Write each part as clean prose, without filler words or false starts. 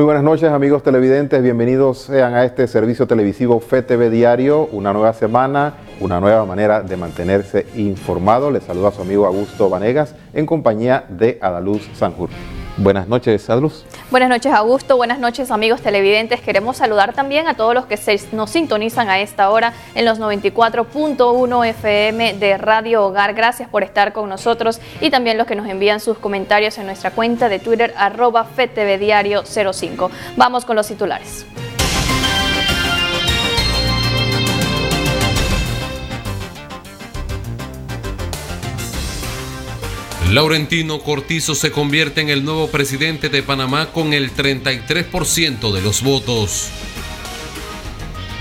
Muy buenas noches, amigos televidentes, bienvenidos sean a este servicio televisivo FETV Diario, una nueva semana, una nueva manera de mantenerse informado. Les saluda a su amigo Augusto Vanegas en compañía de Adaluz Sanjur. Buenas noches, Adaluz. Buenas noches, Augusto. Buenas noches, amigos televidentes. Queremos saludar también a todos los que nos sintonizan a esta hora en los 94.1 FM de Radio Hogar. Gracias por estar con nosotros y también los que nos envían sus comentarios en nuestra cuenta de Twitter, @FTVDiario05. Vamos con los titulares. Laurentino Cortizo se convierte en el nuevo presidente de Panamá con el 33% de los votos.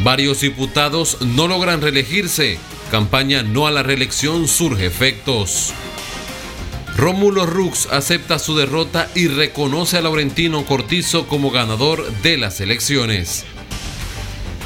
Varios diputados no logran reelegirse. Campaña no a la reelección surge efectos. Rómulo Rux acepta su derrota y reconoce a Laurentino Cortizo como ganador de las elecciones.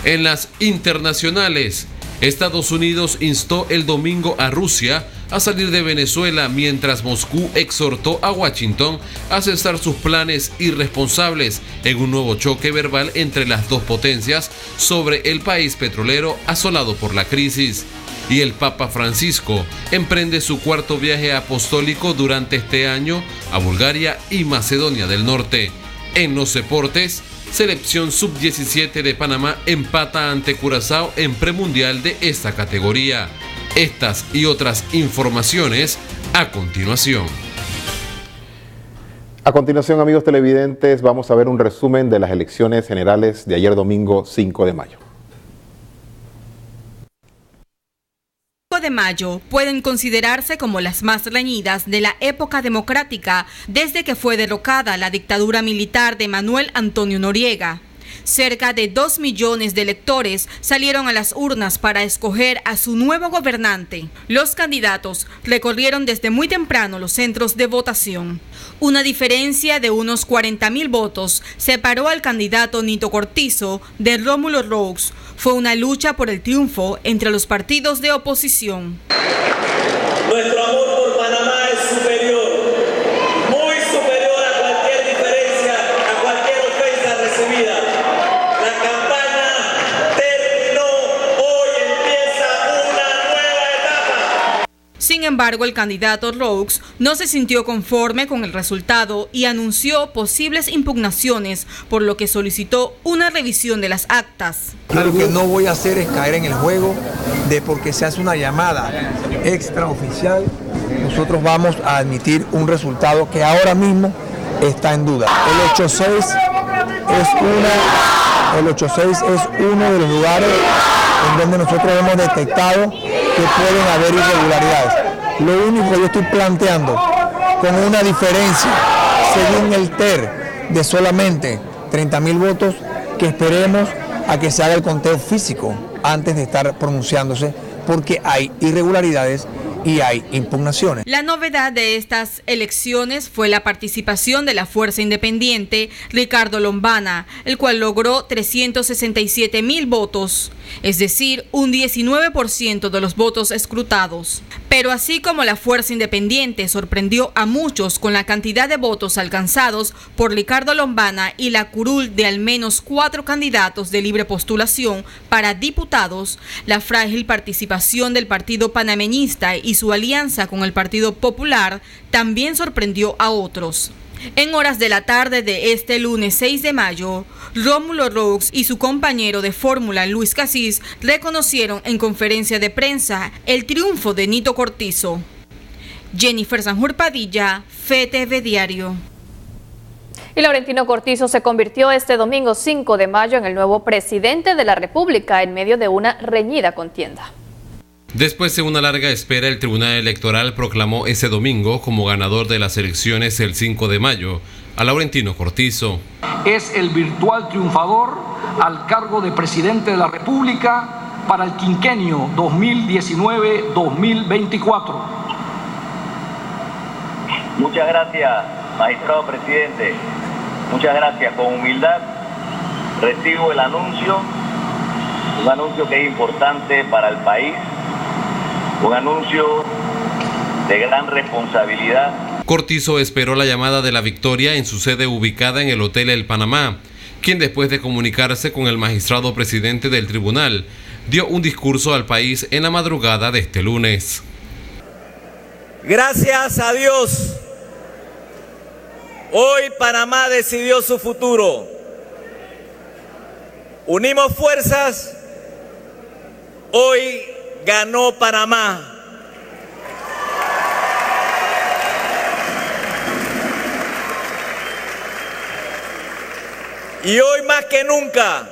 En las internacionales, Estados Unidos instó el domingo a Rusia a salir de Venezuela, mientras Moscú exhortó a Washington a cesar sus planes irresponsables en un nuevo choque verbal entre las dos potencias sobre el país petrolero asolado por la crisis. Y el Papa Francisco emprende su cuarto viaje apostólico durante este año a Bulgaria y Macedonia del Norte. En los deportes, selección sub-17 de Panamá empata ante Curazao en premundial de esta categoría. Estas y otras informaciones a continuación. A continuación, amigos televidentes, vamos a ver un resumen de las elecciones generales de ayer domingo 5 de mayo. De mayo pueden considerarse como las más reñidas de la época democrática desde que fue derrocada la dictadura militar de Manuel Antonio Noriega. Cerca de 2 millones de electores salieron a las urnas para escoger a su nuevo gobernante. Los candidatos recorrieron desde muy temprano los centros de votación. Una diferencia de unos 40.000 votos separó al candidato Nito Cortizo de Rómulo Rux. Fue una lucha por el triunfo entre los partidos de oposición. Nuestro amor por Panamá es superior, muy superior a cualquier diferencia, a cualquier ofensa recibida. La campaña terminó, hoy empieza una nueva etapa. Sin embargo, el candidato Rux no se sintió conforme con el resultado y anunció posibles impugnaciones, por lo que solicitó una revisión de las actas. Lo que no voy a hacer es caer en el juego de porque se hace una llamada extraoficial, nosotros vamos a admitir un resultado que ahora mismo está en duda. El 86 es uno de los lugares en donde nosotros hemos detectado que pueden haber irregularidades. Lo único que yo estoy planteando con una diferencia según el TER de solamente 30.000 votos, que esperemos a que se haga el conteo físico antes de estar pronunciándose, porque hay irregularidades y hay impugnaciones. La novedad de estas elecciones fue la participación de la fuerza independiente Ricardo Lombana, el cual logró 367.000 votos, es decir, un 19% de los votos escrutados. Pero así como la fuerza independiente sorprendió a muchos con la cantidad de votos alcanzados por Ricardo Lombana y la curul de al menos 4 candidatos de libre postulación para diputados, la frágil participación del Partido Panameñista y su alianza con el Partido Popular también sorprendió a otros. En horas de la tarde de este lunes 6 de mayo, Rómulo Rux y su compañero de fórmula Luis Casís reconocieron en conferencia de prensa el triunfo de Nito Cortizo. Jennifer Sanjur Padilla, FETV Diario. Y Laurentino Cortizo se convirtió este domingo 5 de mayo en el nuevo presidente de la República en medio de una reñida contienda. Después de una larga espera, el Tribunal Electoral proclamó ese domingo como ganador de las elecciones el 5 de mayo a Laurentino Cortizo. Es el virtual triunfador al cargo de presidente de la República para el quinquenio 2019-2024. Muchas gracias, magistrado presidente. Muchas gracias. Con humildad recibo el anuncio, un anuncio que es importante para el país, un anuncio de gran responsabilidad Cortizo esperó la llamada de la victoria en su sede ubicada en el Hotel El Panamá, quien después de comunicarse con el magistrado presidente del tribunal, dio un discurso al país en la madrugada de este lunes. Gracias a Dios, hoy Panamá decidió su futuro. Unimos fuerzas, hoy ganó Panamá. Y hoy más que nunca,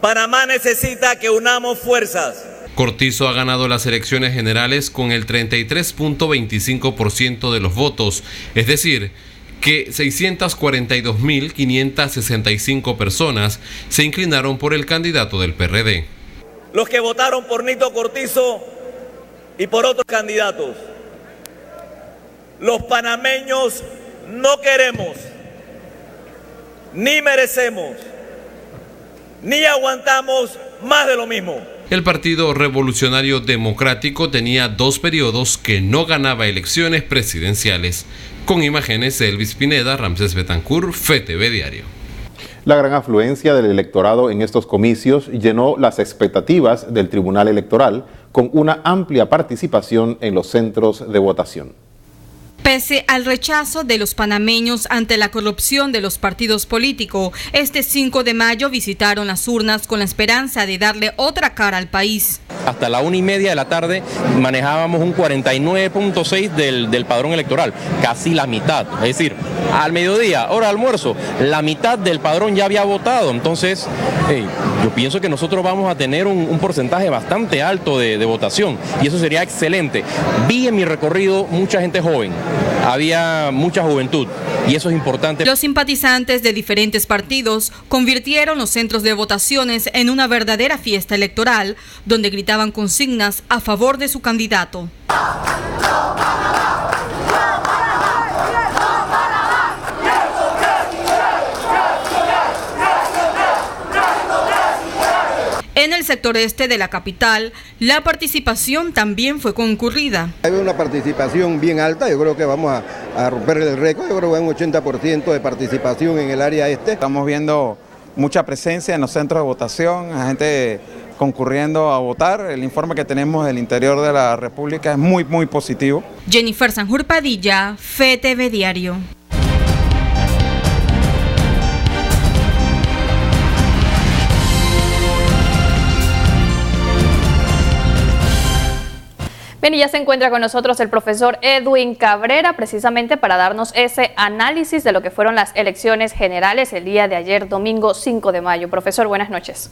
Panamá necesita que unamos fuerzas. Cortizo ha ganado las elecciones generales con el 33.25% de los votos, es decir, que 642.565 personas se inclinaron por el candidato del PRD. Los que votaron por Nito Cortizo y por otros candidatos. Los panameños no queremos, ni merecemos, ni aguantamos más de lo mismo. El Partido Revolucionario Democrático tenía 2 periodos que no ganaba elecciones presidenciales. Con imágenes de Elvis Pineda, Ramsés Betancourt, FETV Diario. La gran afluencia del electorado en estos comicios llenó las expectativas del Tribunal Electoral con una amplia participación en los centros de votación. Pese al rechazo de los panameños ante la corrupción de los partidos políticos, este 5 de mayo visitaron las urnas con la esperanza de darle otra cara al país. Hasta la 1:30 de la tarde manejábamos un 49.6 del padrón electoral, casi la mitad. Es decir, al mediodía, hora de almuerzo, la mitad del padrón ya había votado. Entonces, yo pienso que nosotros vamos a tener un porcentaje bastante alto de votación y eso sería excelente. Vi en mi recorrido mucha gente joven. Había mucha juventud y eso es importante. Los simpatizantes de diferentes partidos convirtieron los centros de votaciones en una verdadera fiesta electoral, donde gritaban consignas a favor de su candidato. En el sector este de la capital, la participación también fue concurrida. Hay una participación bien alta, yo creo que vamos a romper el récord, yo creo que hay un 80% de participación en el área este. Estamos viendo mucha presencia en los centros de votación, la gente concurriendo a votar. El informe que tenemos del interior de la República es muy positivo. Jennifer Sanjur Padilla, FETV Diario. Bien, y ya se encuentra con nosotros el profesor Edwin Cabrera, precisamente para darnos ese análisis de lo que fueron las elecciones generales el día de ayer, domingo 5 de mayo. Profesor, buenas noches.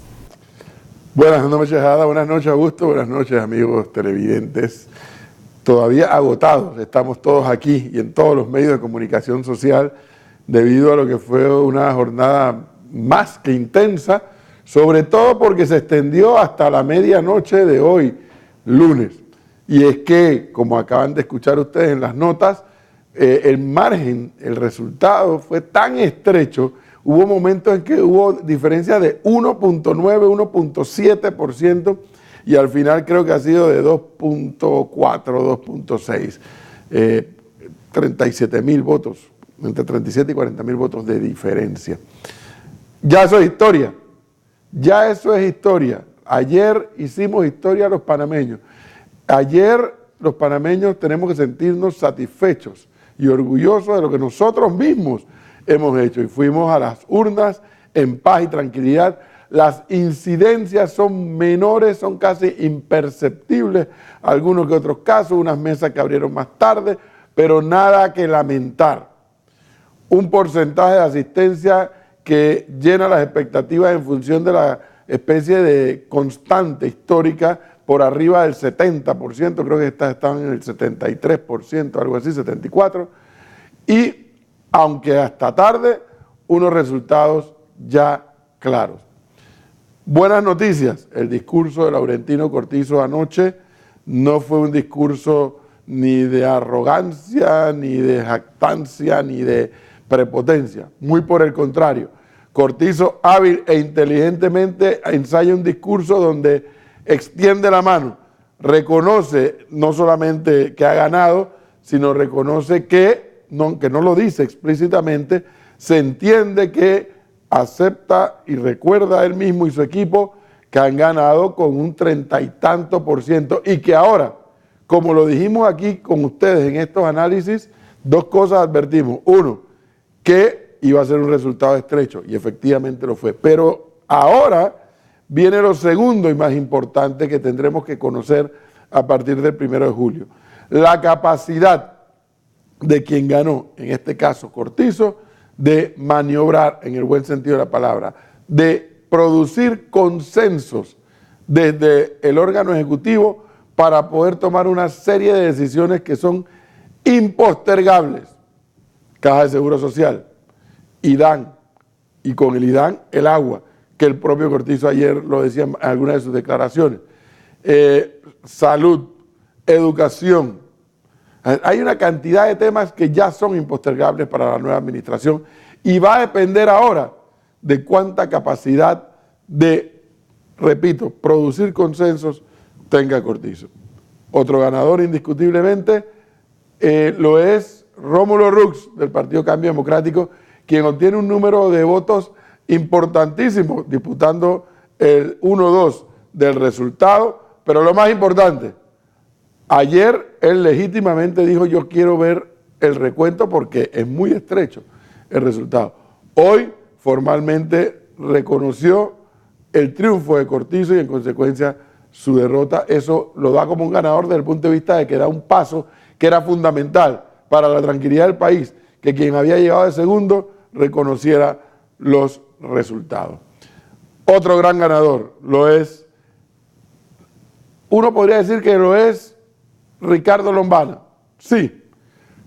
Buenas noches, Ada. Buenas noches, Augusto. Buenas noches, amigos televidentes. Todavía agotados, estamos todos aquí y en todos los medios de comunicación social debido a lo que fue una jornada más que intensa, sobre todo porque se extendió hasta la medianoche de hoy, lunes. Y es que, como acaban de escuchar ustedes en las notas, el margen, el resultado fue tan estrecho, hubo momentos en que hubo diferencia de 1.9, 1.7%, y al final creo que ha sido de 2.4, 2.6, 37.000 votos, entre 37 y 40.000 votos de diferencia. Ya eso es historia, ya eso es historia. Ayer hicimos historia los panameños. Ayer los panameños tenemos que sentirnos satisfechos y orgullosos de lo que nosotros mismos hemos hecho y fuimos a las urnas en paz y tranquilidad. Las incidencias son menores, son casi imperceptibles, algunos que otros casos, unas mesas que abrieron más tarde, pero nada que lamentar. Un porcentaje de asistencia que llena las expectativas en función de la especie de constante histórica por arriba del 70%, creo que estaban en el 73%, algo así, 74%, y aunque hasta tarde, unos resultados ya claros. Buenas noticias, el discurso de Laurentino Cortizo anoche no fue un discurso ni de arrogancia, ni de jactancia, ni de prepotencia, muy por el contrario. Cortizo hábil e inteligentemente ensaya un discurso donde extiende la mano, reconoce no solamente que ha ganado, sino reconoce que no lo dice explícitamente, se entiende que acepta y recuerda él mismo y su equipo que han ganado con un 30 y tanto % y que ahora, como lo dijimos aquí con ustedes en estos análisis, dos cosas advertimos. Uno, que iba a ser un resultado estrecho y efectivamente lo fue. Pero ahora viene lo segundo y más importante que tendremos que conocer a partir del 1 de julio. La capacidad de quien ganó, en este caso Cortizo, de maniobrar en el buen sentido de la palabra, de producir consensos desde el órgano ejecutivo para poder tomar una serie de decisiones que son impostergables. Caja de Seguro Social, IDAN, y con el IDAN el agua, que el propio Cortizo ayer lo decía en algunas de sus declaraciones, salud, educación. Hay una cantidad de temas que ya son impostergables para la nueva administración y va a depender ahora de cuánta capacidad de, repito, producir consensos tenga Cortizo. Otro ganador indiscutiblemente lo es Rómulo Rux del Partido Cambio Democrático, quien obtiene un número de votos importantísimo, disputando el 1-2 del resultado, pero lo más importante, ayer él legítimamente dijo: yo quiero ver el recuento porque es muy estrecho el resultado. Hoy formalmente reconoció el triunfo de Cortizo y en consecuencia su derrota. Eso lo da como un ganador desde el punto de vista de que da un paso que era fundamental para la tranquilidad del país, que quien había llegado de segundo reconociera los resultados. Otro gran ganador lo es, uno podría decir que lo es Ricardo Lombana, sí,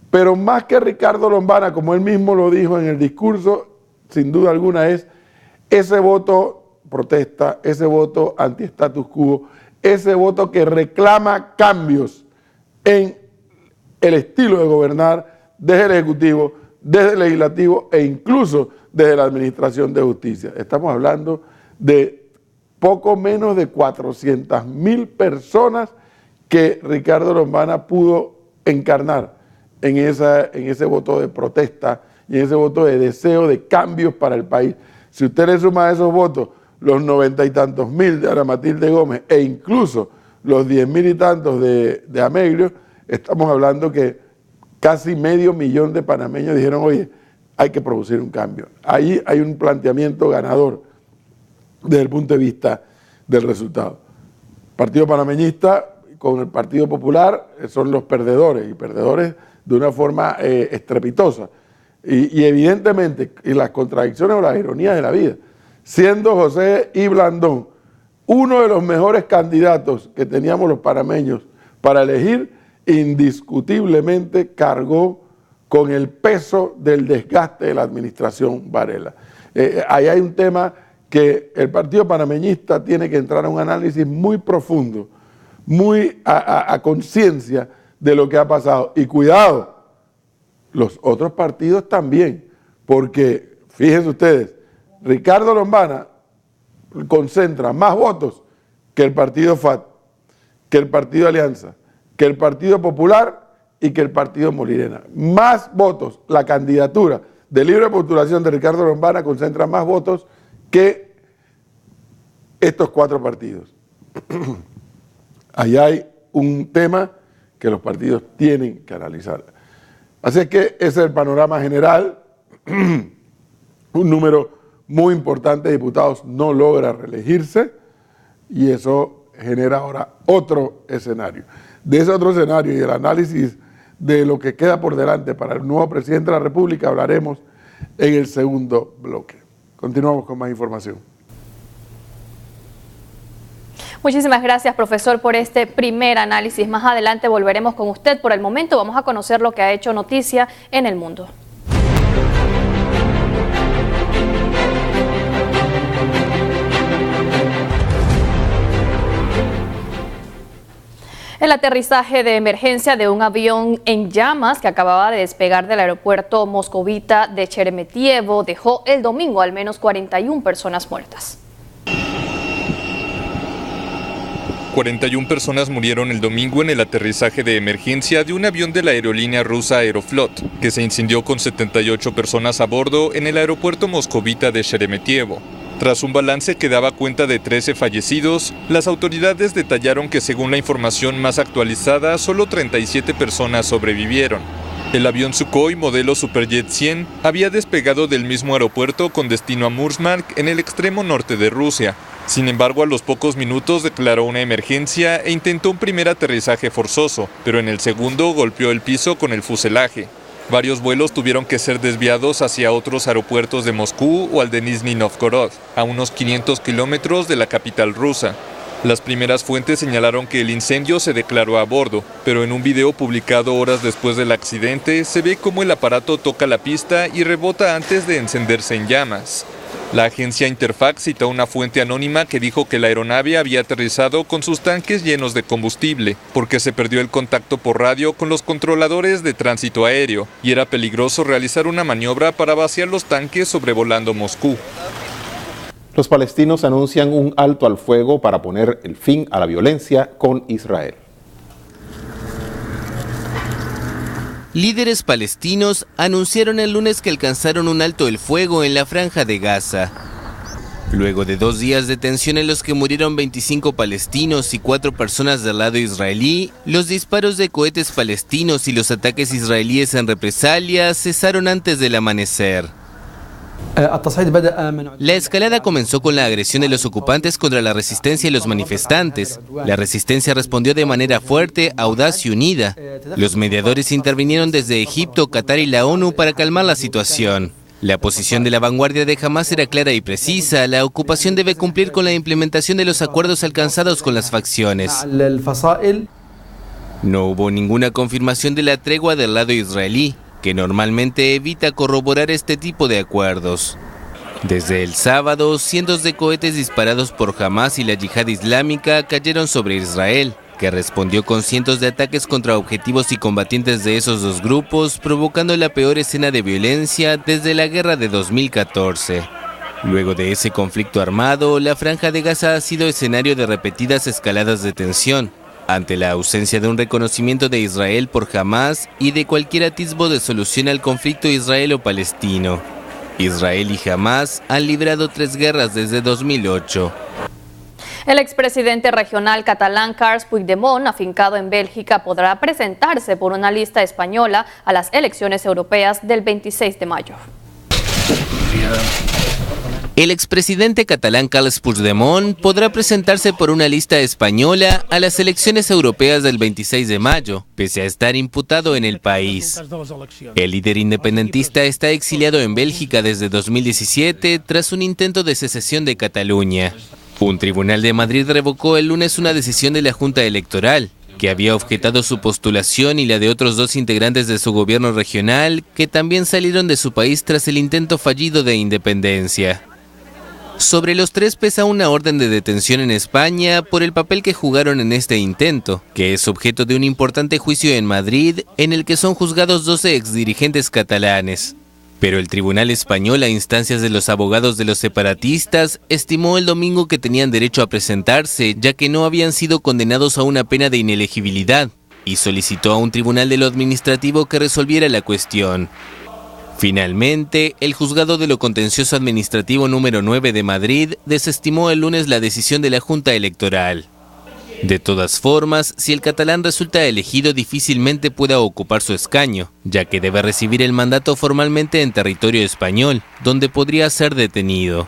pero más que Ricardo Lombana, como él mismo lo dijo en el discurso, sin duda alguna es ese voto protesta, ese voto anti-status quo, ese voto que reclama cambios en el estilo de gobernar desde el Ejecutivo, desde el Legislativo e incluso desde la Administración de Justicia. Estamos hablando de poco menos de 400.000 personas que Ricardo Lombana pudo encarnar en ese voto de protesta y en ese voto de deseo de cambios para el país. Si usted le suma a esos votos los 90 y tantos mil de Ana Matilde Gómez e incluso los 10.000 y tantos de Ameglio, estamos hablando que casi 500.000 de panameños dijeron: oye, hay que producir un cambio. Ahí hay un planteamiento ganador desde el punto de vista del resultado. Partido panameñista con el Partido Popular son los perdedores, y perdedores de una forma estrepitosa. Y evidentemente, y las contradicciones o las ironías de la vida, siendo José I. Blandón uno de los mejores candidatos que teníamos los panameños para elegir, indiscutiblemente cargó con el peso del desgaste de la administración Varela. Ahí hay un tema que el partido panameñista tiene que entrar a un análisis muy profundo, muy a conciencia de lo que ha pasado. Y cuidado, los otros partidos también, porque fíjense ustedes, Ricardo Lombana concentra más votos que el partido FAT, que el partido Alianza, que el Partido Popular y que el Partido Molirena. Más votos, la candidatura de libre postulación de Ricardo Lombana concentra más votos que estos 4 partidos. Ahí hay un tema que los partidos tienen que analizar. Así es que ese es el panorama general. Un número muy importante de diputados no logra reelegirse y eso genera ahora otro escenario. De ese otro escenario y el análisis de lo que queda por delante para el nuevo presidente de la República hablaremos en el segundo bloque. Continuamos con más información. Muchísimas gracias, profesor, por este primer análisis. Más adelante volveremos con usted. Por el momento vamos a conocer lo que ha hecho noticia en el mundo. El aterrizaje de emergencia de un avión en llamas que acababa de despegar del aeropuerto moscovita de Sheremetyevo dejó el domingo al menos 41 personas muertas. 41 personas murieron el domingo en el aterrizaje de emergencia de un avión de la aerolínea rusa Aeroflot, que se incendió con 78 personas a bordo en el aeropuerto moscovita de Sheremetyevo. Tras un balance que daba cuenta de 13 fallecidos, las autoridades detallaron que según la información más actualizada, solo 37 personas sobrevivieron. El avión Sukhoi modelo Superjet 100 había despegado del mismo aeropuerto con destino a Murmansk en el extremo norte de Rusia. Sin embargo, a los pocos minutos declaró una emergencia e intentó un primer aterrizaje forzoso, pero en el segundo golpeó el piso con el fuselaje. Varios vuelos tuvieron que ser desviados hacia otros aeropuertos de Moscú o al de Nizhny Novgorod, a unos 500 kilómetros de la capital rusa. Las primeras fuentes señalaron que el incendio se declaró a bordo, pero en un video publicado horas después del accidente se ve cómo el aparato toca la pista y rebota antes de encenderse en llamas. La agencia Interfax citó a una fuente anónima que dijo que la aeronave había aterrizado con sus tanques llenos de combustible, porque se perdió el contacto por radio con los controladores de tránsito aéreo, y era peligroso realizar una maniobra para vaciar los tanques sobrevolando Moscú. Los palestinos anuncian un alto al fuego para poner el fin a la violencia con Israel. Líderes palestinos anunciaron el lunes que alcanzaron un alto el fuego en la Franja de Gaza. Luego de 2 días de tensión en los que murieron 25 palestinos y 4 personas del lado israelí, los disparos de cohetes palestinos y los ataques israelíes en represalia cesaron antes del amanecer. La escalada comenzó con la agresión de los ocupantes contra la resistencia y los manifestantes. La resistencia respondió de manera fuerte, audaz y unida. Los mediadores intervinieron desde Egipto, Qatar y la ONU para calmar la situación. La posición de la vanguardia de Hamás era clara y precisa. La ocupación debe cumplir con la implementación de los acuerdos alcanzados con las facciones. No hubo ninguna confirmación de la tregua del lado israelí, que normalmente evita corroborar este tipo de acuerdos. Desde el sábado, cientos de cohetes disparados por Hamás y la Yihad Islámica cayeron sobre Israel, que respondió con cientos de ataques contra objetivos y combatientes de esos dos grupos, provocando la peor escena de violencia desde la guerra de 2014. Luego de ese conflicto armado, la Franja de Gaza ha sido escenario de repetidas escaladas de tensión, ante la ausencia de un reconocimiento de Israel por Hamás y de cualquier atisbo de solución al conflicto israelo-palestino. Israel y Hamás han librado 3 guerras desde 2008. El expresidente regional catalán Carles Puigdemont, afincado en Bélgica, podrá presentarse por una lista española a las elecciones europeas del 26 de mayo. El expresidente catalán Carles Puigdemont podrá presentarse por una lista española a las elecciones europeas del 26 de mayo, pese a estar imputado en el país. El líder independentista está exiliado en Bélgica desde 2017 tras un intento de secesión de Cataluña. Un tribunal de Madrid revocó el lunes una decisión de la Junta Electoral, que había objetado su postulación y la de otros 2 integrantes de su gobierno regional, que también salieron de su país tras el intento fallido de independencia. Sobre los 3 pesa una orden de detención en España por el papel que jugaron en este intento, que es objeto de un importante juicio en Madrid, en el que son juzgados 12 exdirigentes catalanes. Pero el tribunal español, a instancias de los abogados de los separatistas, estimó el domingo que tenían derecho a presentarse, ya que no habían sido condenados a una pena de inelegibilidad, y solicitó a un tribunal de lo administrativo que resolviera la cuestión. Finalmente, el juzgado de lo contencioso administrativo número 9 de Madrid desestimó el lunes la decisión de la Junta Electoral. De todas formas, si el catalán resulta elegido, difícilmente pueda ocupar su escaño, ya que debe recibir el mandato formalmente en territorio español, donde podría ser detenido.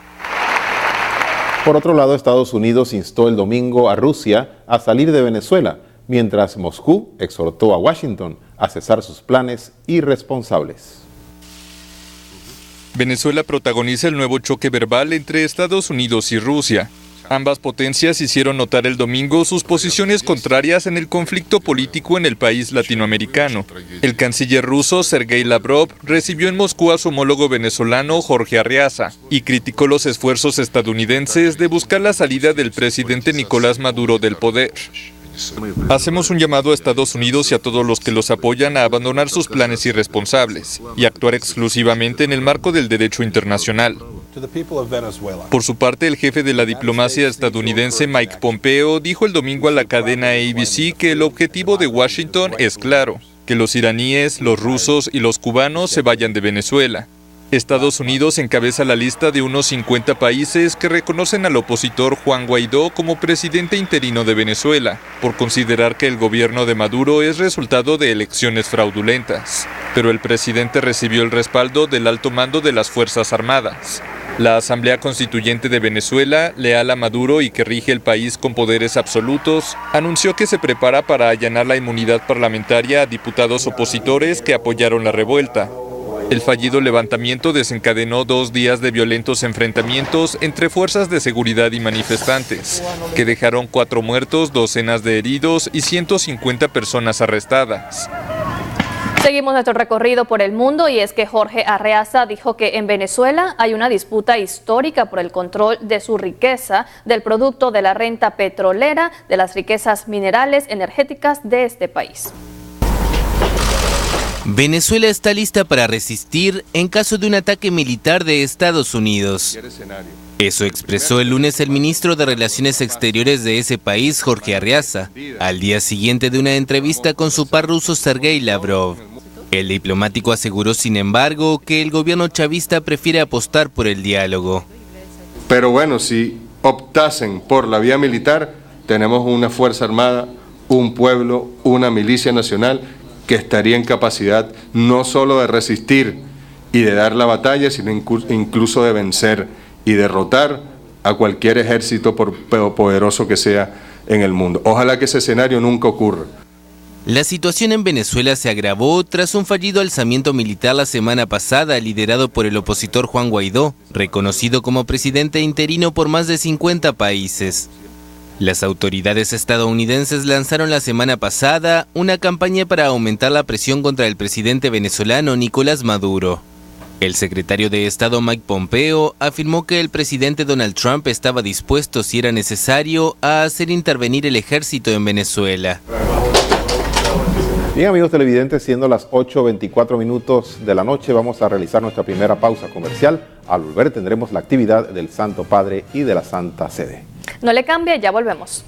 Por otro lado, Estados Unidos instó el domingo a Rusia a salir de Venezuela, mientras Moscú exhortó a Washington a cesar sus planes irresponsables. Venezuela protagoniza el nuevo choque verbal entre Estados Unidos y Rusia. Ambas potencias hicieron notar el domingo sus posiciones contrarias en el conflicto político en el país latinoamericano. El canciller ruso Sergei Lavrov recibió en Moscú a su homólogo venezolano Jorge Arreaza y criticó los esfuerzos estadounidenses de buscar la salida del presidente Nicolás Maduro del poder. Hacemos un llamado a Estados Unidos y a todos los que los apoyan a abandonar sus planes irresponsables y actuar exclusivamente en el marco del derecho internacional. Por su parte, el jefe de la diplomacia estadounidense Mike Pompeo dijo el domingo a la cadena ABC que el objetivo de Washington es claro, que los iraníes, los rusos y los cubanos se vayan de Venezuela. Estados Unidos encabeza la lista de unos 50 países que reconocen al opositor Juan Guaidó como presidente interino de Venezuela, por considerar que el gobierno de Maduro es resultado de elecciones fraudulentas. Pero el presidente recibió el respaldo del alto mando de las Fuerzas Armadas. La Asamblea Constituyente de Venezuela, leal a Maduro y que rige el país con poderes absolutos, anunció que se prepara para allanar la inmunidad parlamentaria a diputados opositores que apoyaron la revuelta. El fallido levantamiento desencadenó 2 días de violentos enfrentamientos entre fuerzas de seguridad y manifestantes, que dejaron 4 muertos, docenas de heridos y 150 personas arrestadas. Seguimos nuestro recorrido por el mundo y es que Jorge Arreaza dijo que en Venezuela hay una disputa histórica por el control de su riqueza, del producto de la renta petrolera, de las riquezas minerales energéticas de este país. Venezuela está lista para resistir en caso de un ataque militar de Estados Unidos. Eso expresó el lunes el ministro de Relaciones Exteriores de ese país, Jorge Arreaza, al día siguiente de una entrevista con su par ruso Sergei Lavrov. El diplomático aseguró, sin embargo, que el gobierno chavista prefiere apostar por el diálogo. Pero bueno, si optasen por la vía militar, tenemos una fuerza armada, un pueblo, una milicia nacional que estaría en capacidad no solo de resistir y de dar la batalla, sino incluso de vencer y derrotar a cualquier ejército por poderoso que sea en el mundo. Ojalá que ese escenario nunca ocurra. La situación en Venezuela se agravó tras un fallido alzamiento militar la semana pasada liderado por el opositor Juan Guaidó, reconocido como presidente interino por más de 50 países. Las autoridades estadounidenses lanzaron la semana pasada una campaña para aumentar la presión contra el presidente venezolano Nicolás Maduro. El secretario de Estado Mike Pompeo afirmó que el presidente Donald Trump estaba dispuesto, si era necesario, a hacer intervenir el ejército en Venezuela. Bien, amigos televidentes, siendo las 8:24 minutos de la noche, vamos a realizar nuestra primera pausa comercial. Al volver tendremos la actividad del Santo Padre y de la Santa Sede. No le cambie, ya volvemos.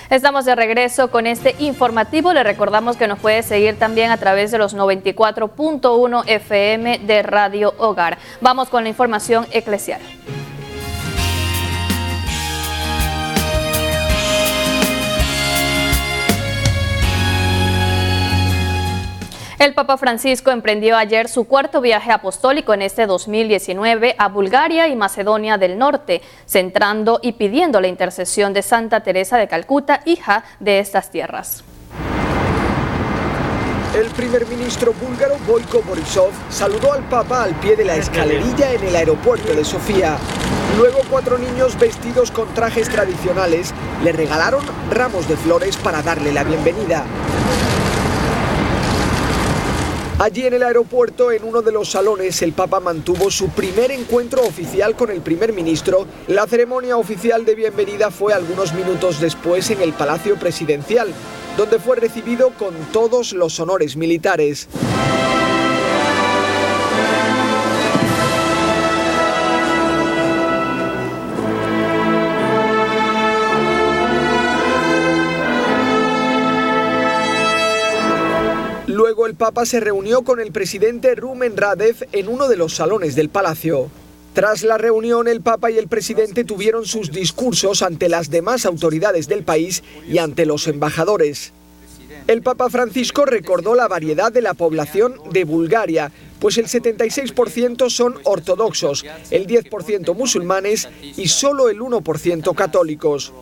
Estamos de regreso con este informativo. Le recordamos que nos puede seguir también a través de los 94.1 FM de Radio Hogar. Vamos con la información eclesial. El Papa Francisco emprendió ayer su cuarto viaje apostólico en este 2019 a Bulgaria y Macedonia del Norte, centrando y pidiendo la intercesión de Santa Teresa de Calcuta, hija de estas tierras. El primer ministro búlgaro Boyko Borisov saludó al Papa al pie de la escalerilla en el aeropuerto de Sofía. Luego 4 niños vestidos con trajes tradicionales le regalaron ramos de flores para darle la bienvenida. Allí en el aeropuerto, en uno de los salones, el Papa mantuvo su primer encuentro oficial con el primer ministro. La ceremonia oficial de bienvenida fue algunos minutos después en el Palacio Presidencial, donde fue recibido con todos los honores militares. Luego el Papa se reunió con el presidente Rumen Radev en uno de los salones del palacio. Tras la reunión, el Papa y el presidente tuvieron sus discursos ante las demás autoridades del país y ante los embajadores. El Papa Francisco recordó la variedad de la población de Bulgaria, pues el 76% son ortodoxos, el 10% musulmanes y solo el 1% católicos.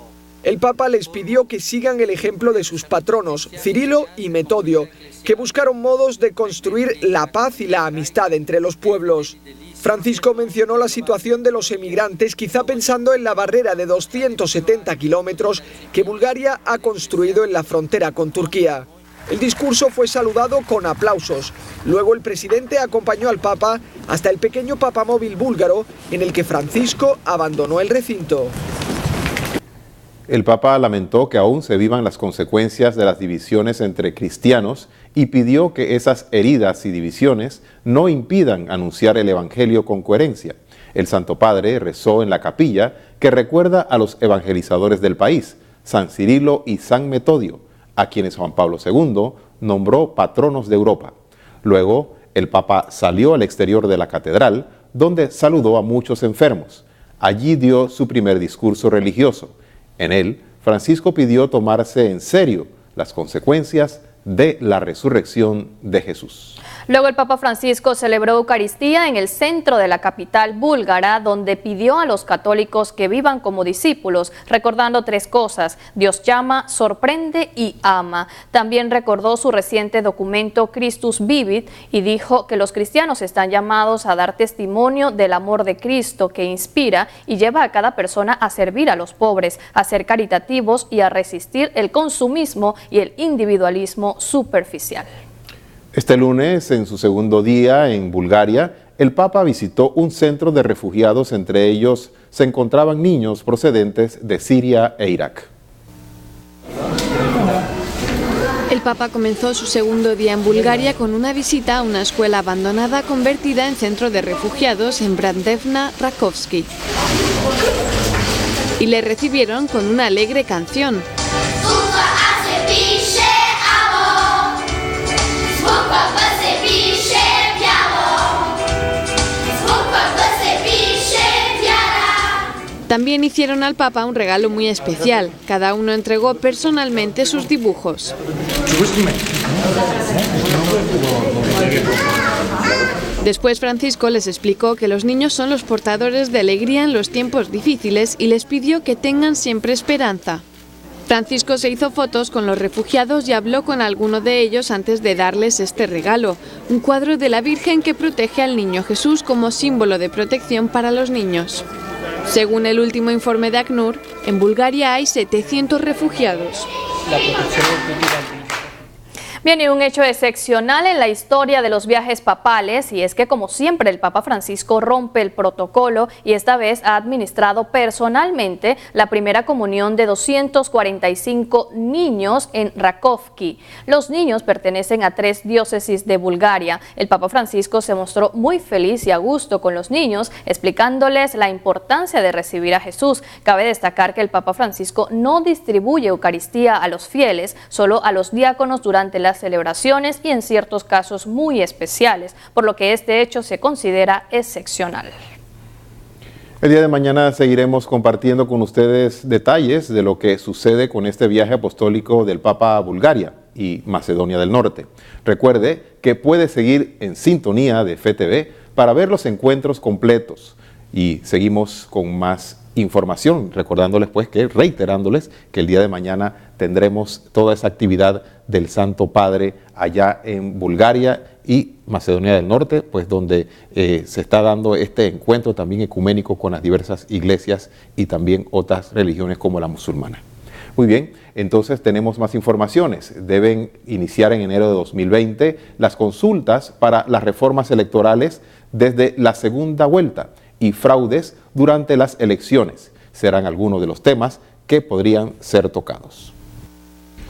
El Papa les pidió que sigan el ejemplo de sus patronos, Cirilo y Metodio, que buscaron modos de construir la paz y la amistad entre los pueblos. Francisco mencionó la situación de los emigrantes, quizá pensando en la barrera de 270 kilómetros que Bulgaria ha construido en la frontera con Turquía. El discurso fue saludado con aplausos. Luego el presidente acompañó al Papa hasta el pequeño papamóvil búlgaro, en el que Francisco abandonó el recinto. El Papa lamentó que aún se vivan las consecuencias de las divisiones entre cristianos y pidió que esas heridas y divisiones no impidan anunciar el Evangelio con coherencia. El Santo Padre rezó en la capilla que recuerda a los evangelizadores del país, San Cirilo y San Metodio, a quienes Juan Pablo II nombró patronos de Europa. Luego, el Papa salió al exterior de la catedral, donde saludó a muchos enfermos. Allí dio su primer discurso religioso. En él, Francisco pidió tomarse en serio las consecuencias de la resurrección de Jesús. Luego el Papa Francisco celebró Eucaristía en el centro de la capital búlgara, donde pidió a los católicos que vivan como discípulos, recordando 3 cosas: Dios llama, sorprende y ama. También recordó su reciente documento Christus Vivit y dijo que los cristianos están llamados a dar testimonio del amor de Cristo, que inspira y lleva a cada persona a servir a los pobres, a ser caritativos y a resistir el consumismo y el individualismo superficial. Este lunes, en su segundo día en Bulgaria, el Papa visitó un centro de refugiados. Entre ellos se encontraban niños procedentes de Siria e Irak. El Papa comenzó su segundo día en Bulgaria con una visita a una escuela abandonada convertida en centro de refugiados en Brandevna, Rakovsky. Y le recibieron con una alegre canción. También hicieron al Papa un regalo muy especial. Cada uno entregó personalmente sus dibujos. Después Francisco les explicó que los niños son los portadores de alegría en los tiempos difíciles y les pidió que tengan siempre esperanza. Francisco se hizo fotos con los refugiados y habló con alguno de ellos antes de darles este regalo, un cuadro de la Virgen que protege al niño Jesús como símbolo de protección para los niños. Según el último informe de ACNUR, en Bulgaria hay 700 refugiados. Bien, y un hecho excepcional en la historia de los viajes papales, y es que, como siempre, el Papa Francisco rompe el protocolo y esta vez ha administrado personalmente la primera comunión de 245 niños en Rakovsky. Los niños pertenecen a 3 diócesis de Bulgaria. El Papa Francisco se mostró muy feliz y a gusto con los niños, explicándoles la importancia de recibir a Jesús. Cabe destacar que el Papa Francisco no distribuye Eucaristía a los fieles, solo a los diáconos durante las celebraciones y en ciertos casos muy especiales, por lo que este hecho se considera excepcional. El día de mañana seguiremos compartiendo con ustedes detalles de lo que sucede con este viaje apostólico del Papa a Bulgaria y Macedonia del Norte. Recuerde que puede seguir en sintonía de FETV para ver los encuentros completos, y seguimos con más información, recordándoles reiterándoles que el día de mañana tendremos toda esa actividad del Santo Padre allá en Bulgaria y Macedonia del Norte, pues donde se está dando este encuentro también ecuménico con las diversas iglesias y también otras religiones como la musulmana. Muy bien, entonces tenemos más informaciones. Deben iniciar en enero de 2020 las consultas para las reformas electorales desde la segunda vuelta, y fraudes durante las elecciones serán algunos de los temas que podrían ser tocados.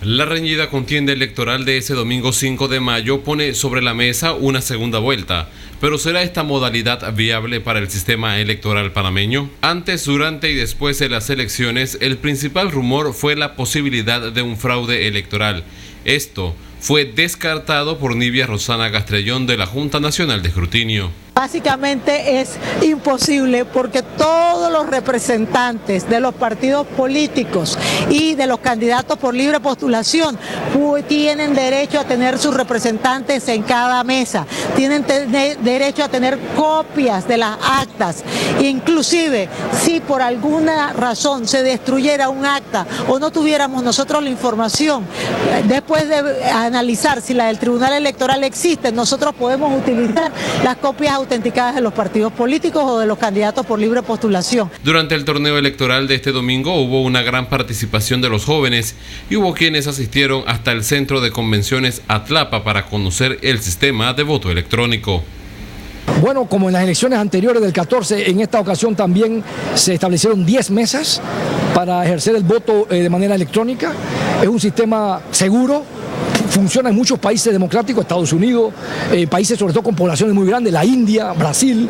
La reñida contienda electoral de ese domingo 5 de mayo pone sobre la mesa una segunda vuelta, pero ¿será esta modalidad viable para el sistema electoral panameño? Antes, durante y después de las elecciones, el principal rumor fue la posibilidad de un fraude electoral. Esto fue descartado por Nivia Rosana Castrellón de la Junta Nacional de Escrutinio. Básicamente es imposible porque todos los representantes de los partidos políticos y de los candidatos por libre postulación tienen derecho a tener sus representantes en cada mesa, tienen derecho a tener copias de las actas. Inclusive, si por alguna razón se destruyera un acta o no tuviéramos nosotros la información, después de analizar si la del Tribunal Electoral existe, nosotros podemos utilizar las copias autenticadas de los partidos políticos o de los candidatos por libre postulación. Durante el torneo electoral de este domingo hubo una gran participación de los jóvenes y hubo quienes asistieron hasta el centro de convenciones Atlapa para conocer el sistema de voto electrónico. Bueno, como en las elecciones anteriores del 14, en esta ocasión también se establecieron 10 mesas para ejercer el voto de manera electrónica. Es un sistema seguro, funciona en muchos países democráticos, Estados Unidos, países sobre todo con poblaciones muy grandes, la India, Brasil,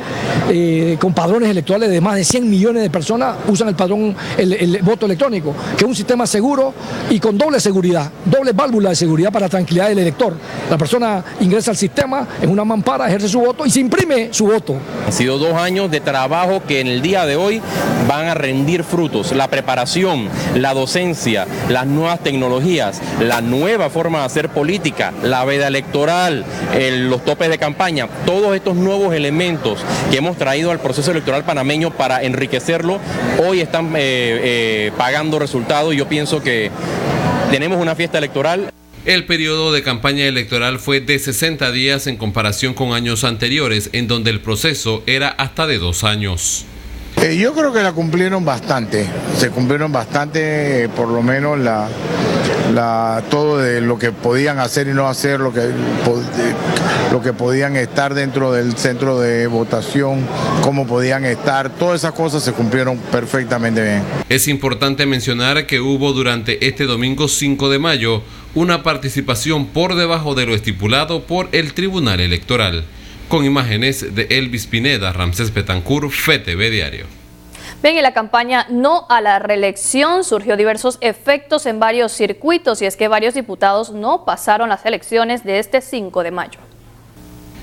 con padrones electorales de más de 100 millones de personas usan el voto electrónico, que es un sistema seguro y con doble seguridad, doble válvula de seguridad para la tranquilidad del elector. La persona ingresa al sistema en una mampara, ejerce su voto y se imprime su voto. Han sido 2 años de trabajo que en el día de hoy van a rendir frutos. La preparación, la docencia, las nuevas tecnologías, la nueva forma de hacer política, la veda electoral, los topes de campaña, todos estos nuevos elementos que hemos traído al proceso electoral panameño para enriquecerlo, hoy están pagando resultados y yo pienso que tenemos una fiesta electoral. El periodo de campaña electoral fue de 60 días en comparación con años anteriores, en donde el proceso era hasta de 2 años. Yo creo que la cumplieron bastante, se cumplieron bastante, por lo menos todo de lo que podían hacer y no hacer, lo que podían estar dentro del centro de votación, cómo podían estar, todas esas cosas se cumplieron perfectamente bien. Es importante mencionar que hubo durante este domingo 5 de mayo una participación por debajo de lo estipulado por el Tribunal Electoral. Con imágenes de Elvis Pineda, Ramsés Betancourt, FETV Diario. Bien, en la campaña No a la reelección surgió diversos efectos en varios circuitos y es que varios diputados no pasaron las elecciones de este 5 de mayo.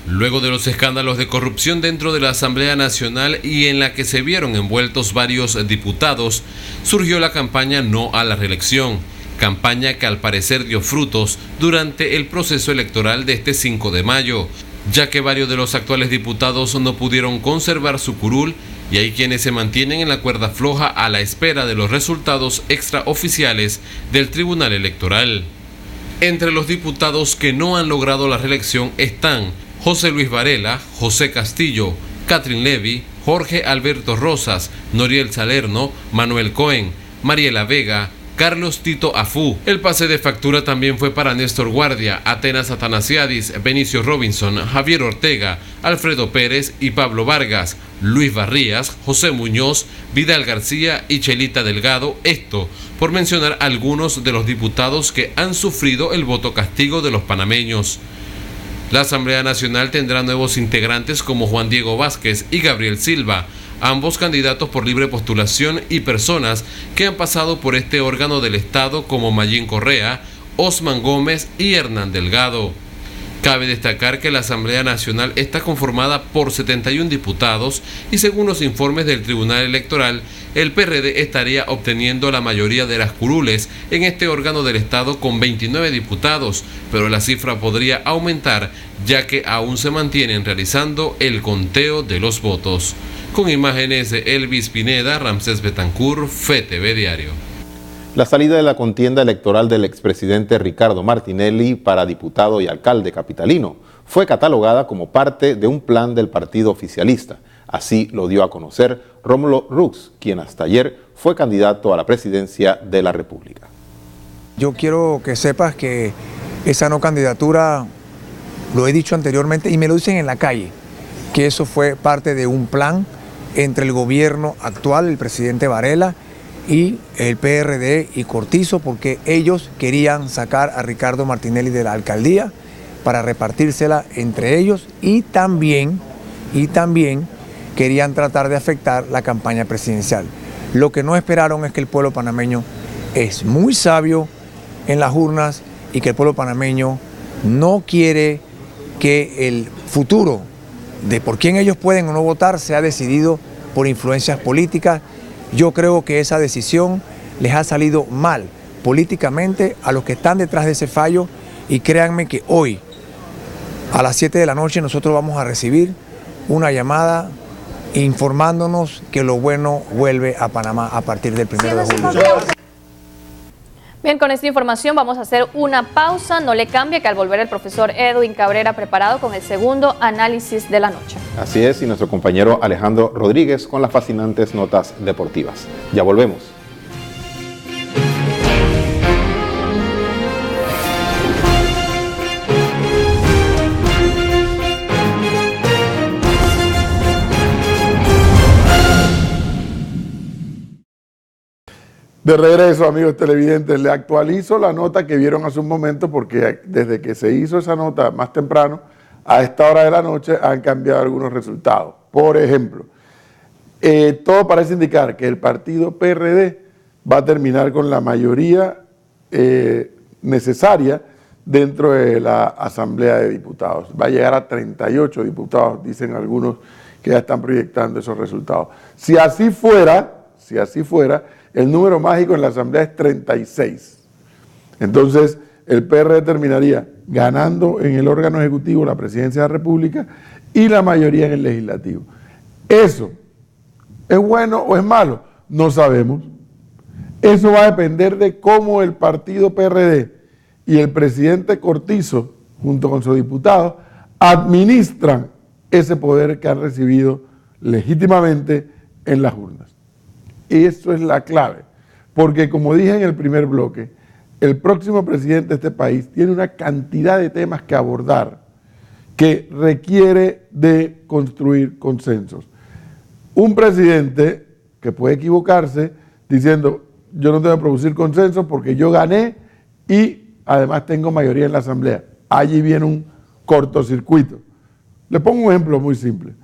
Luego de los escándalos de corrupción dentro de la Asamblea Nacional y en la que se vieron envueltos varios diputados, surgió la campaña No a la reelección, campaña que al parecer dio frutos durante el proceso electoral de este 5 de mayo, ya que varios de los actuales diputados no pudieron conservar su curul y hay quienes se mantienen en la cuerda floja a la espera de los resultados extraoficiales del Tribunal Electoral. Entre los diputados que no han logrado la reelección están José Luis Varela, José Castillo, Catherine Levy, Jorge Alberto Rosas, Noriel Salerno, Manuel Cohen, Mariela Vega, Carlos Tito Afú. El pase de factura también fue para Néstor Guardia, Atenas Atanasiadis, Benicio Robinson, Javier Ortega, Alfredo Pérez y Pablo Vargas, Luis Barrías, José Muñoz, Vidal García y Chelita Delgado, esto por mencionar algunos de los diputados que han sufrido el voto castigo de los panameños. La Asamblea Nacional tendrá nuevos integrantes como Juan Diego Vázquez y Gabriel Silva, ambos candidatos por libre postulación y personas que han pasado por este órgano del Estado como Mayín Correa, Osman Gómez y Hernán Delgado. Cabe destacar que la Asamblea Nacional está conformada por 71 diputados y según los informes del Tribunal Electoral, el PRD estaría obteniendo la mayoría de las curules en este órgano del Estado con 29 diputados, pero la cifra podría aumentar ya que aún se mantienen realizando el conteo de los votos. Con imágenes de Elvis Pineda, Ramsés Betancourt, FETV Diario. La salida de la contienda electoral del expresidente Ricardo Martinelli para diputado y alcalde capitalino fue catalogada como parte de un plan del partido oficialista. Así lo dio a conocer Rómulo Rux, quien hasta ayer fue candidato a la presidencia de la República. Yo quiero que sepas que esa no candidatura, lo he dicho anteriormente y me lo dicen en la calle, que eso fue parte de un plan entre el gobierno actual, el presidente Varela, y el PRD y Cortizo, porque ellos querían sacar a Ricardo Martinelli de la alcaldía para repartírsela entre ellos y también querían tratar de afectar la campaña presidencial. Lo que no esperaron es que el pueblo panameño es muy sabio en las urnas y que el pueblo panameño no quiere que el futuro de por quién ellos pueden o no votar se ha decidido por influencias políticas. Yo creo que esa decisión les ha salido mal políticamente a los que están detrás de ese fallo, y créanme que hoy a las 7 de la noche nosotros vamos a recibir una llamada informándonos que lo bueno vuelve a Panamá a partir del 1 de julio. Bien, con esta información vamos a hacer una pausa. No le cambie, que al volver el profesor Edwin Cabrera preparado con el segundo análisis de la noche. Así es, y nuestro compañero Alejandro Rodríguez con las fascinantes notas deportivas. Ya volvemos. De regreso, amigos televidentes, le actualizo la nota que vieron hace un momento, porque desde que se hizo esa nota más temprano, a esta hora de la noche han cambiado algunos resultados. Por ejemplo, todo parece indicar que el partido PRD va a terminar con la mayoría necesaria dentro de la Asamblea de Diputados. Va a llegar a 38 diputados, dicen algunos que ya están proyectando esos resultados. Si así fuera, el número mágico en la Asamblea es 36. Entonces, el PRD terminaría ganando en el órgano ejecutivo la presidencia de la República y la mayoría en el legislativo. ¿Eso es bueno o es malo? No sabemos. Eso va a depender de cómo el partido PRD y el presidente Cortizo, junto con sus diputados, administran ese poder que han recibido legítimamente en las urnas. Eso es la clave, porque como dije en el primer bloque, el próximo presidente de este país tiene una cantidad de temas que abordar que requiere de construir consensos. Un presidente que puede equivocarse diciendo, yo no tengo que producir consenso porque yo gané y además tengo mayoría en la Asamblea. Allí viene un cortocircuito. Le pongo un ejemplo muy simple.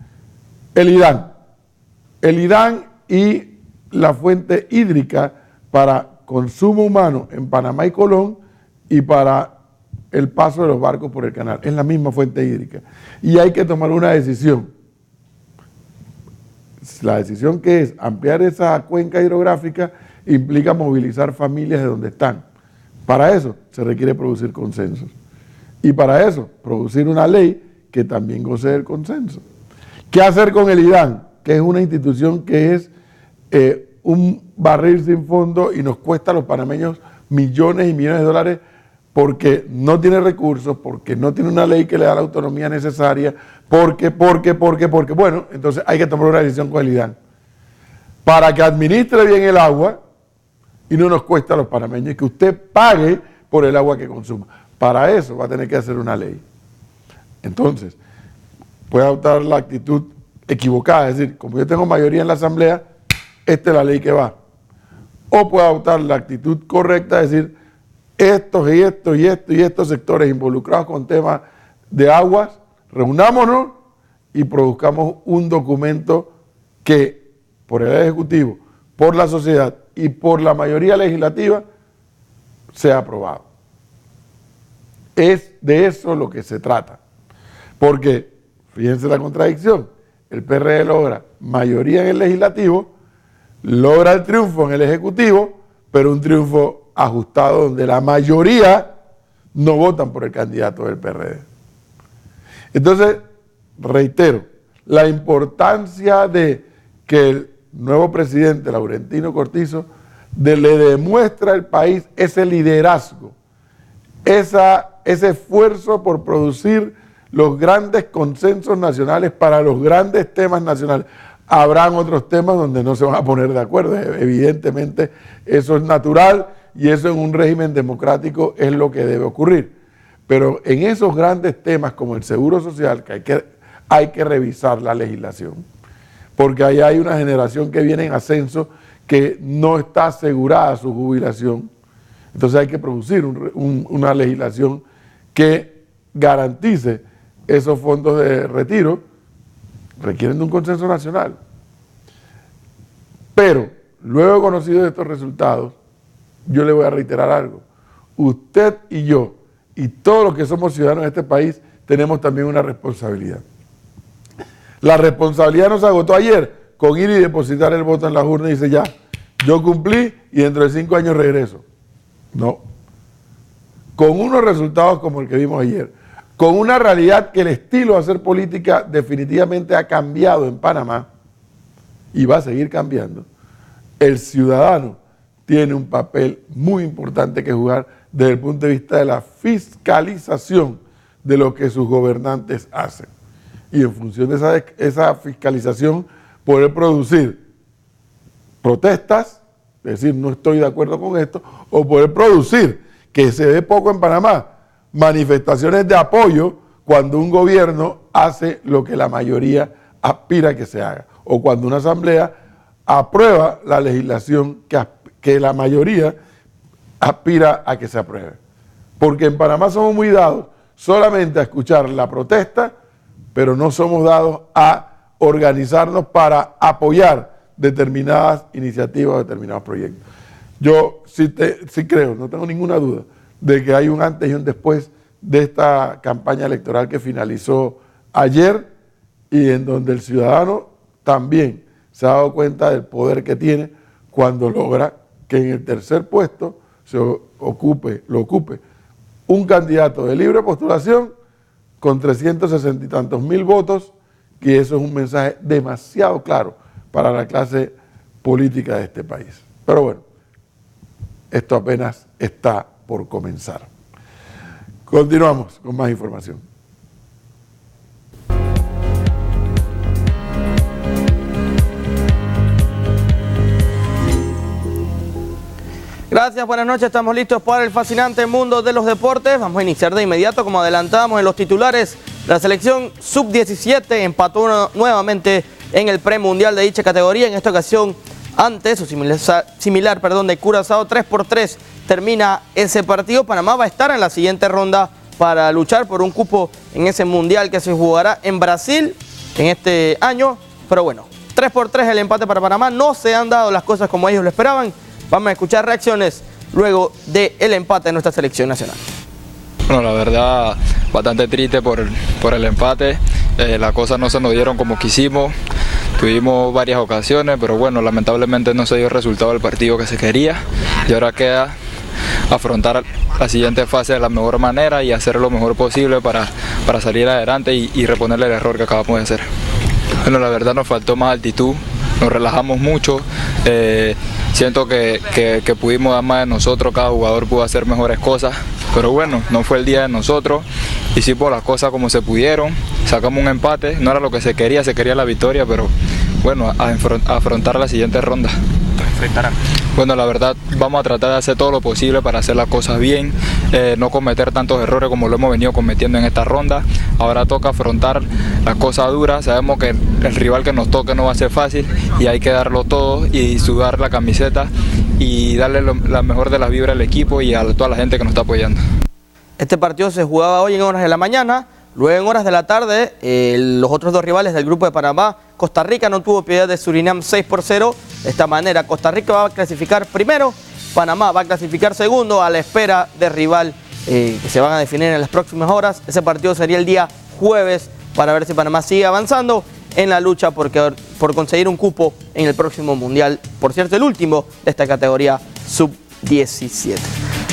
El IDAN y la fuente hídrica para consumo humano en Panamá y Colón y para el paso de los barcos por el canal. Es la misma fuente hídrica. Y hay que tomar una decisión. La decisión que es ampliar esa cuenca hidrográfica implica movilizar familias de donde están. Para eso se requiere producir consensos. Y para eso, producir una ley que también goce del consenso. ¿Qué hacer con el IDAN? Que es una institución que es un barril sin fondo y nos cuesta a los panameños millones y millones de dólares porque no tiene recursos, porque no tiene una ley que le da la autonomía necesaria, porque. Bueno, entonces hay que tomar una decisión con el IDAN para que administre bien el agua y no nos cueste a los panameños y que usted pague por el agua que consuma. Para eso va a tener que hacer una ley. Entonces, puede adoptar la actitud equivocada, es decir, como yo tengo mayoría en la Asamblea, esta es la ley que va. O puede adoptar la actitud correcta, es decir, estos sectores involucrados con temas de aguas, reunámonos y produzcamos un documento que por el Ejecutivo, por la sociedad y por la mayoría legislativa sea aprobado. Es de eso lo que se trata. Porque, fíjense la contradicción, el PRD logra mayoría en el legislativo, logra el triunfo en el Ejecutivo, pero un triunfo ajustado donde la mayoría no votan por el candidato del PRD. Entonces, reitero, la importancia de que el nuevo presidente, Laurentino Cortizo, le demuestra al país ese liderazgo, ese esfuerzo por producir los grandes consensos nacionales para los grandes temas nacionales. Habrán otros temas donde no se van a poner de acuerdo, evidentemente eso es natural y eso en un régimen democrático es lo que debe ocurrir. Pero en esos grandes temas como el seguro social, que hay que revisar la legislación, porque ahí hay una generación que viene en ascenso que no está asegurada su jubilación. Entonces hay que producir una legislación que garantice esos fondos de retiro, requieren de un consenso nacional. Pero, luego de conocidos estos resultados, yo le voy a reiterar algo. Usted y yo, y todos los que somos ciudadanos de este país, tenemos también una responsabilidad. La responsabilidad no se agotó ayer con ir y depositar el voto en la urna y dice ya, yo cumplí y dentro de 5 años regreso. No. Con unos resultados como el que vimos ayer, con una realidad que el estilo de hacer política definitivamente ha cambiado en Panamá y va a seguir cambiando, el ciudadano tiene un papel muy importante que jugar desde el punto de vista de la fiscalización de lo que sus gobernantes hacen. Y en función de esa fiscalización, poder producir protestas, es decir, no estoy de acuerdo con esto, o poder producir, que se ve poco en Panamá, manifestaciones de apoyo cuando un gobierno hace lo que la mayoría aspira a que se haga, o cuando una asamblea aprueba la legislación que la mayoría aspira a que se apruebe. Porque en Panamá somos muy dados solamente a escuchar la protesta, pero no somos dados a organizarnos para apoyar determinadas iniciativas, determinados proyectos. Yo sí creo, no tengo ninguna duda, de que hay un antes y un después de esta campaña electoral que finalizó ayer y en donde el ciudadano también se ha dado cuenta del poder que tiene cuando logra que en el tercer puesto lo ocupe un candidato de libre postulación con 360 y tantos mil votos, que eso es un mensaje demasiado claro para la clase política de este país. Pero bueno, esto apenas está por comenzar. Continuamos con más información. Gracias, buenas noches, estamos listos para el fascinante mundo de los deportes. Vamos a iniciar de inmediato, como adelantábamos en los titulares. La selección sub-17 empató nuevamente en el premundial de dicha categoría. En esta ocasión, antes o similar de Curazao, 3-3 termina ese partido. Panamá va a estar en la siguiente ronda para luchar por un cupo en ese mundial que se jugará en Brasil en este año. Pero bueno, 3-3 el empate para Panamá. No se han dado las cosas como ellos lo esperaban. Vamos a escuchar reacciones luego del empate de nuestra selección nacional. Bueno, la verdad, bastante triste por el empate. Las cosas no se nos dieron como quisimos. Tuvimos varias ocasiones, pero bueno, lamentablemente no se dio el resultado del partido que se quería. Y ahora queda afrontar la siguiente fase de la mejor manera y hacer lo mejor posible para salir adelante y reponerle el error que acabamos de hacer. Bueno, la verdad nos faltó más altitud, nos relajamos mucho. Siento que pudimos dar más de nosotros, cada jugador pudo hacer mejores cosas, pero bueno, no fue el día de nosotros, hicimos las cosas como se pudieron, sacamos un empate, no era lo que se quería la victoria, pero bueno, a afrontar la siguiente ronda. Bueno, la verdad vamos a tratar de hacer todo lo posible para hacer las cosas bien, no cometer tantos errores como lo hemos venido cometiendo en esta ronda. Ahora toca afrontar las cosas duras, sabemos que el rival que nos toque no va a ser fácil y hay que darlo todo y sudar la camiseta y darle la mejor de las vibras al equipo y a toda la gente que nos está apoyando. Este partido se jugaba hoy en horas de la mañana. Luego en horas de la tarde, los otros dos rivales del grupo de Panamá, Costa Rica no tuvo piedad de Surinam 6-0. De esta manera, Costa Rica va a clasificar primero, Panamá va a clasificar segundo a la espera de rival que se van a definir en las próximas horas. Ese partido sería el día jueves para ver si Panamá sigue avanzando en la lucha por conseguir un cupo en el próximo mundial. Por cierto, el último de esta categoría sub-17.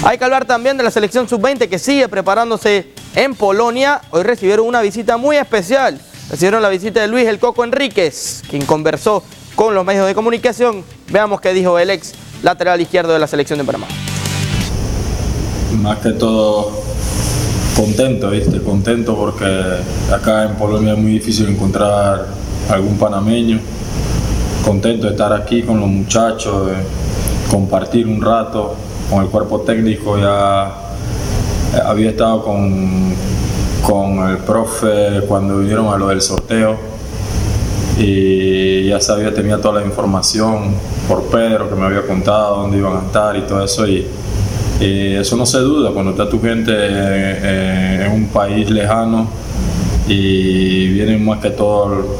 Hay que hablar también de la selección sub-20 que sigue preparándose en Polonia. Hoy recibieron una visita muy especial. Recibieron la visita de Luis El Coco Enríquez, quien conversó con los medios de comunicación. Veamos qué dijo el ex lateral izquierdo de la selección de Panamá. Más que todo contento, ¿viste? Contento porque acá en Polonia es muy difícil encontrar algún panameño. Contento de estar aquí con los muchachos, de compartir un rato con el cuerpo técnico. Ya había estado con el profe cuando vinieron a lo del sorteo y ya sabía, tenía toda la información por Pedro que me había contado dónde iban a estar y todo eso, y eso no se duda cuando está tu gente en un país lejano y vienen más que todo,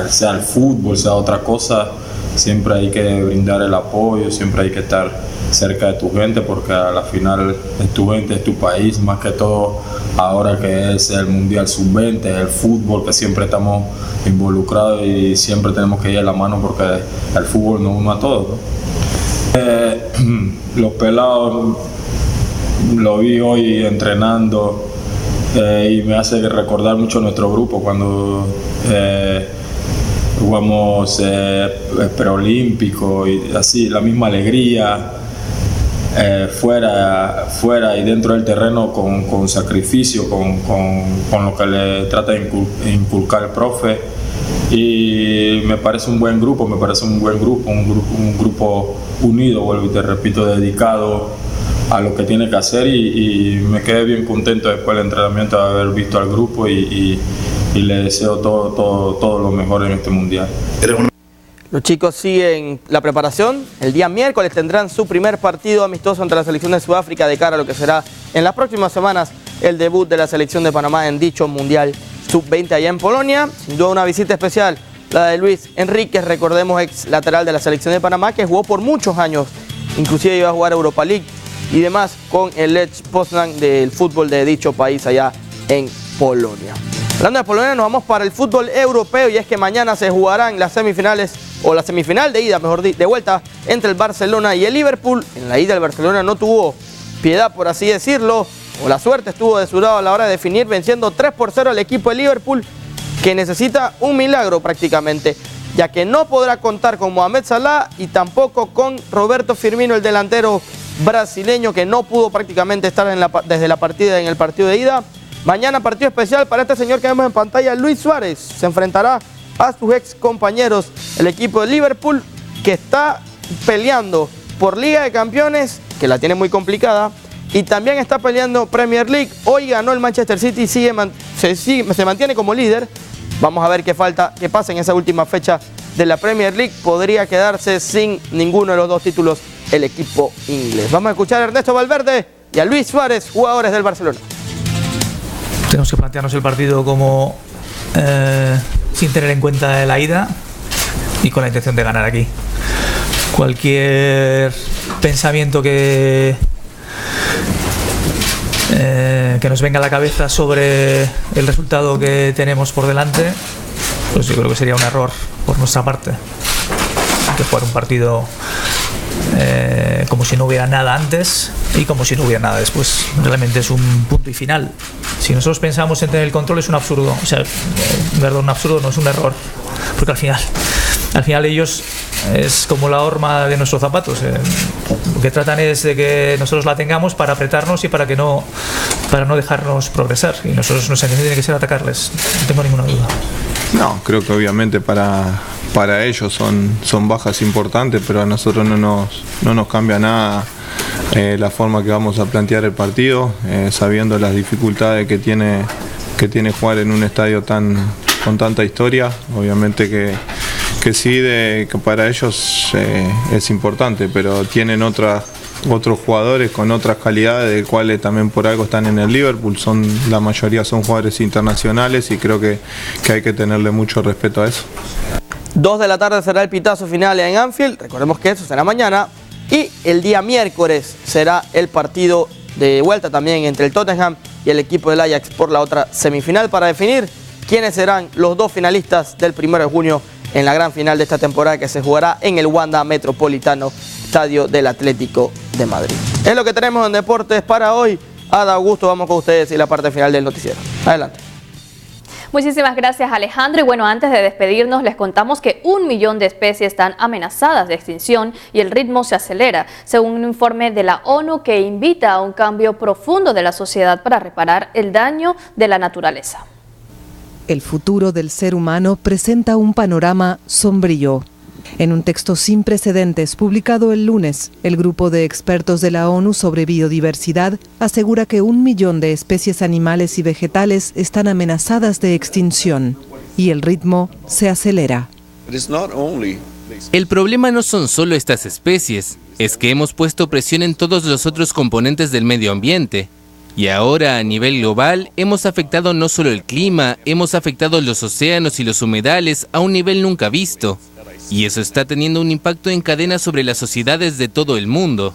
sea el fútbol, sea otra cosa, siempre hay que brindar el apoyo, siempre hay que estar cerca de tu gente, porque a la final es tu gente, es tu país, más que todo ahora que es el Mundial Sub-20, el fútbol, que siempre estamos involucrados y siempre tenemos que ir a la mano porque el fútbol nos une a todos, ¿no? Los pelados lo vi hoy entrenando y me hace recordar mucho nuestro grupo cuando jugamos preolímpico y así, la misma alegría. Fuera y dentro del terreno con sacrificio, con lo que le trata de inculcar el profe, y me parece un buen grupo, un grupo unido, vuelvo y te repito, dedicado a lo que tiene que hacer, y me quedé bien contento después del entrenamiento de haber visto al grupo y le deseo todo lo mejor en este mundial. Los chicos siguen la preparación. El día miércoles tendrán su primer partido amistoso ante la selección de Sudáfrica de cara a lo que será en las próximas semanas el debut de la selección de Panamá en dicho Mundial Sub-20 allá en Polonia. Sin duda una visita especial, la de Luis Enríquez, recordemos ex lateral de la selección de Panamá, que jugó por muchos años, inclusive iba a jugar Europa League y demás con el Lech Poznan del fútbol de dicho país allá en Polonia. Hablando de Polonia, nos vamos para el fútbol europeo, y es que mañana se jugarán las semifinales, o la semifinal de ida, mejor de vuelta, entre el Barcelona y el Liverpool. En la ida el Barcelona no tuvo piedad, por así decirlo, o la suerte estuvo de su lado a la hora de definir, venciendo 3-0 al equipo de Liverpool, que necesita un milagro prácticamente, ya que no podrá contar con Mohamed Salah y tampoco con Roberto Firmino, el delantero brasileño, que no pudo prácticamente estar desde la partida en el partido de ida. Mañana partido especial para este señor que vemos en pantalla, Luis Suárez. Se enfrentará a sus ex compañeros, el equipo de Liverpool, que está peleando por Liga de Campeones, que la tiene muy complicada, y también está peleando Premier League. Hoy ganó el Manchester City y se mantiene como líder. Vamos a ver qué pasa en esa última fecha de la Premier League. Podría quedarse sin ninguno de los dos títulos el equipo inglés. Vamos a escuchar a Ernesto Valverde y a Luis Suárez, jugadores del Barcelona. Tenemos que plantearnos el partido como sin tener en cuenta la ida y con la intención de ganar aquí. Cualquier pensamiento que nos venga a la cabeza sobre el resultado que tenemos por delante, pues yo creo que sería un error por nuestra parte. Hay que jugar un partido como si no hubiera nada antes y como si no hubiera nada después. Realmente es un punto y final. Si nosotros pensamos en tener el control, es un absurdo. O sea, en verdad, un absurdo no es un error, porque al final ellos es como la horma de nuestros zapatos. Lo que tratan es de que nosotros la tengamos para apretarnos y para no dejarnos progresar. Y nosotros, nuestra intención tiene que ser atacarles. No tengo ninguna duda. No, creo que obviamente para ellos son bajas importantes, pero a nosotros no nos cambia nada la forma que vamos a plantear el partido, sabiendo las dificultades que tiene jugar en un estadio con tanta historia. Obviamente que sí, que para ellos es importante, pero tienen otros jugadores con otras calidades, de cuales también por algo están en el Liverpool. La mayoría son jugadores internacionales y creo que hay que tenerle mucho respeto a eso. 2 de la tarde será el pitazo final en Anfield, recordemos que eso será mañana, y el día miércoles será el partido de vuelta también entre el Tottenham y el equipo del Ajax por la otra semifinal, para definir quiénes serán los dos finalistas del 1 de junio en la gran final de esta temporada, que se jugará en el Wanda Metropolitano, estadio del Atlético de Madrid. Es lo que tenemos en deportes para hoy. Ada, Augusto, vamos con ustedes y la parte final del noticiero. Adelante. Muchísimas gracias, Alejandro. Y bueno, antes de despedirnos, les contamos que 1 millón de especies están amenazadas de extinción y el ritmo se acelera, según un informe de la ONU que invita a un cambio profundo de la sociedad para reparar el daño de la naturaleza. El futuro del ser humano presenta un panorama sombrío. En un texto sin precedentes publicado el lunes, el grupo de expertos de la ONU sobre biodiversidad asegura que 1 millón de especies animales y vegetales están amenazadas de extinción y el ritmo se acelera. El problema no son solo estas especies, es que hemos puesto presión en todos los otros componentes del medio ambiente. Y ahora, a nivel global, hemos afectado no solo el clima, hemos afectado los océanos y los humedales a un nivel nunca visto. Y eso está teniendo un impacto en cadena sobre las sociedades de todo el mundo.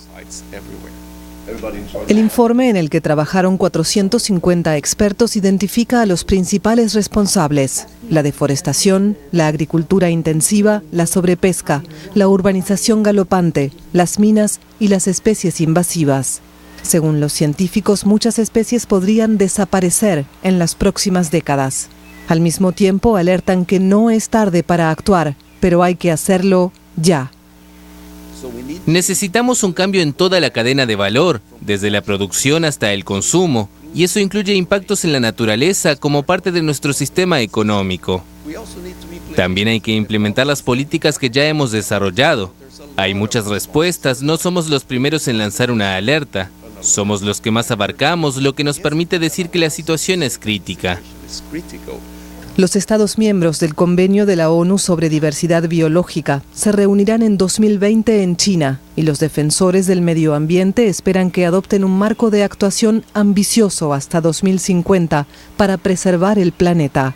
El informe, en el que trabajaron 450 expertos, identifica a los principales responsables: la deforestación, la agricultura intensiva, la sobrepesca, la urbanización galopante, las minas y las especies invasivas. Según los científicos, muchas especies podrían desaparecer en las próximas décadas. Al mismo tiempo, alertan que no es tarde para actuar, pero hay que hacerlo ya. Necesitamos un cambio en toda la cadena de valor, desde la producción hasta el consumo, y eso incluye impactos en la naturaleza como parte de nuestro sistema económico. También hay que implementar las políticas que ya hemos desarrollado. Hay muchas respuestas, no somos los primeros en lanzar una alerta. Somos los que más abarcamos, lo que nos permite decir que la situación es crítica. Los Estados miembros del Convenio de la ONU sobre Diversidad Biológica se reunirán en 2020 en China, y los defensores del medio ambiente esperan que adopten un marco de actuación ambicioso hasta 2050 para preservar el planeta.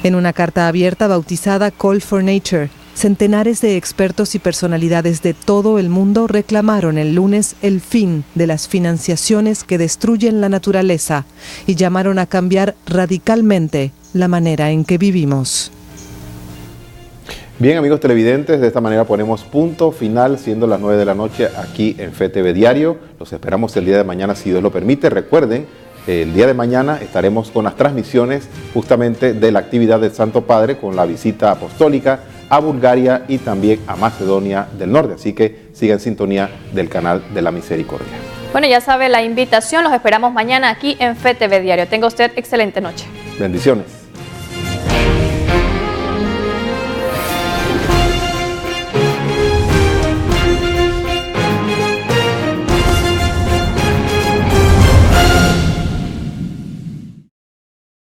En una carta abierta bautizada Call for Nature, centenares de expertos y personalidades de todo el mundo reclamaron el lunes el fin de las financiaciones que destruyen la naturaleza y llamaron a cambiar radicalmente la manera en que vivimos. Bien, amigos televidentes, de esta manera ponemos punto final, siendo las 9 de la noche aquí en FETV Diario. Los esperamos el día de mañana, si Dios lo permite. Recuerden, el día de mañana estaremos con las transmisiones justamente de la actividad del Santo Padre, con la visita apostólica a Bulgaria y también a Macedonia del Norte. Así que siga en sintonía del canal de la Misericordia. Bueno, ya sabe la invitación, los esperamos mañana aquí en FETV Diario. Tenga usted excelente noche. Bendiciones.